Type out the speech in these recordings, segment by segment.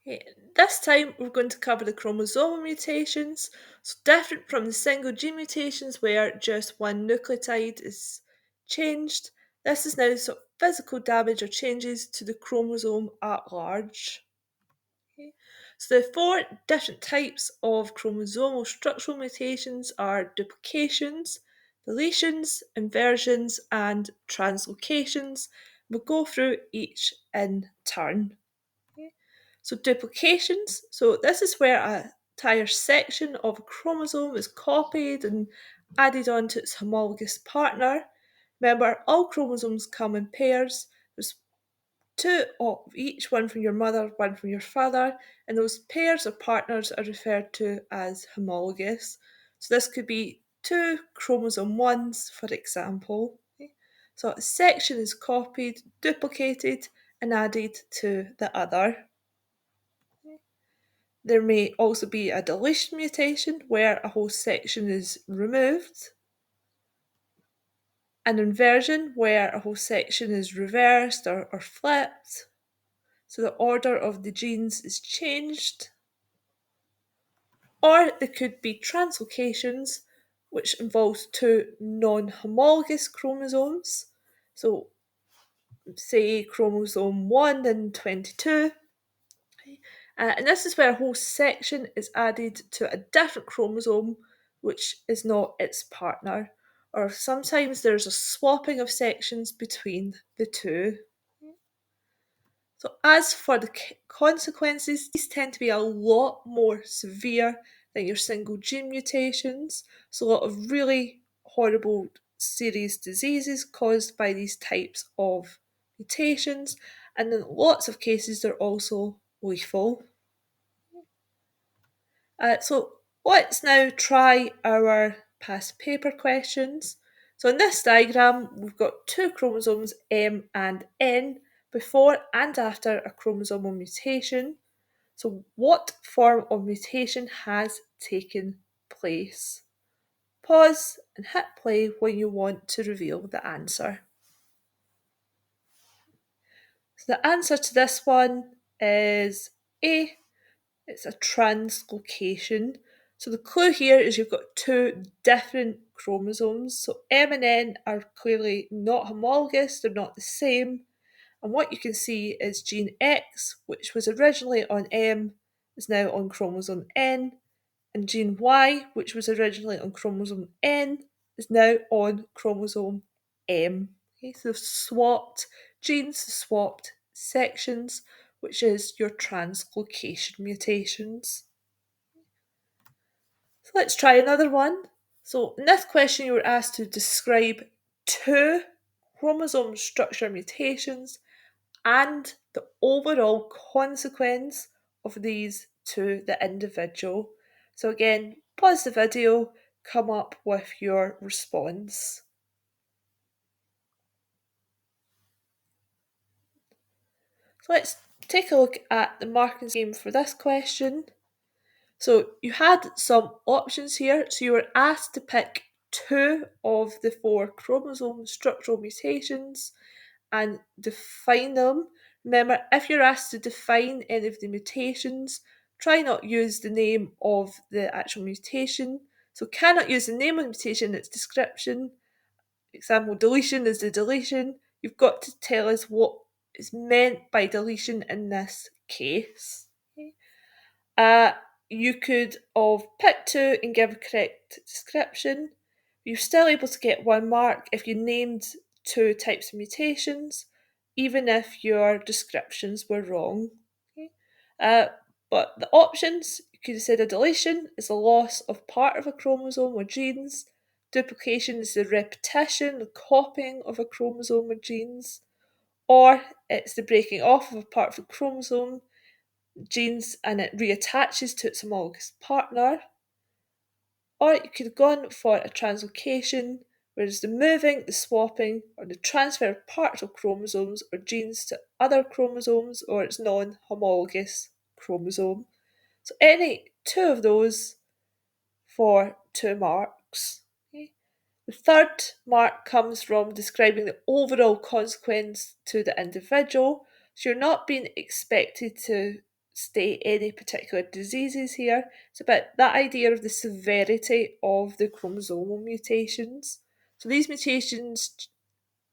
Okay, this time we're going to cover the chromosomal mutations, so different from the single gene mutations where just one nucleotide is changed. This is now sort of physical damage or changes to the chromosome at large. Okay. So the four different types of chromosomal structural mutations are duplications, deletions, inversions, and translocations. We'll go through each in turn. Okay. So duplications. So this is where a entire section of a chromosome is copied and added onto its homologous partner. Remember, all chromosomes come in pairs. There's two of each, one from your mother, one from your father, and those pairs or partners are referred to as homologous. So this could be two chromosome ones, for example. Okay. So a section is copied, duplicated, and added to the other. There may also be a deletion mutation where a whole section is removed, an inversion where a whole section is reversed or flipped, so the order of the genes is changed, or there could be translocations, which involves two non homologous chromosomes, so say chromosome 1 and 22. And this is where a whole section is added to a different chromosome, which is not its partner. Or sometimes there's a swapping of sections between the two. So, as for the consequences, these tend to be a lot more severe than your single gene mutations. So, a lot of really horrible, serious diseases caused by these types of mutations, and in lots of cases, they're also lethal. So let's now try our past paper questions. So in this diagram, we've got two chromosomes M and N before and after a chromosomal mutation. So what form of mutation has taken place? Pause and hit play when you want to reveal the answer. So the answer to this one is A. It's a translocation. So the clue here is you've got two different chromosomes. So M and N are clearly not homologous, they're not the same. And what you can see is gene X, which was originally on M, is now on chromosome N, and gene Y, which was originally on chromosome N, is now on chromosome M. Okay, so they've swapped genes, swapped sections, which is your translocation mutations. So let's try another one. So in this question, you were asked to describe two chromosome structure mutations and the overall consequence of these to the individual. So again, pause the video, come up with your response. So let's take a look at the marking scheme for this question. So you had some options here. So you were asked to pick two of the four chromosome structural mutations and define them. Remember, if you're asked to define any of the mutations, try not use the name of the actual mutation. So cannot use the name of the mutation, its description. Example, deletion is the deletion. You've got to tell us what is meant by deletion in this case. Okay. Uh, you could have picked two and give a correct description. You're still able to get 1 mark if you named two types of mutations, even if your descriptions were wrong. Okay. Uh, but the options, you could have said a deletion is the loss of part of a chromosome or genes. Duplication is the repetition, the copying of a chromosome or genes. Or it's the breaking off of a part of a chromosome genes and it reattaches to its homologous partner, or you could have gone for a translocation, whereas the moving, the swapping, or the transfer of parts of chromosomes or genes to other chromosomes or its non homologous chromosome. So, any two of those for 2 marks. Okay. The third mark comes from describing the overall consequence to the individual. So, you're not being expected to state any particular diseases here. It's about that idea of the severity of the chromosomal mutations. So these mutations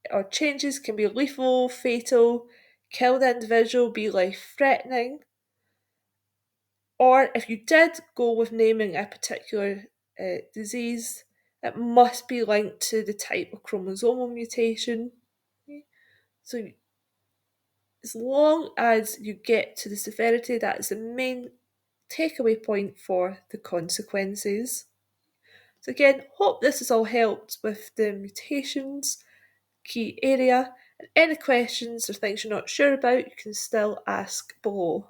or changes can be lethal, fatal, kill the individual, be life threatening. Or if you did go with naming a particular disease, it must be linked to the type of chromosomal mutation. So as long as you get to the severity, that is the main takeaway point for the consequences. So again, hope this has all helped with the mutations key area, and any questions or things you're not sure about, you can still ask below.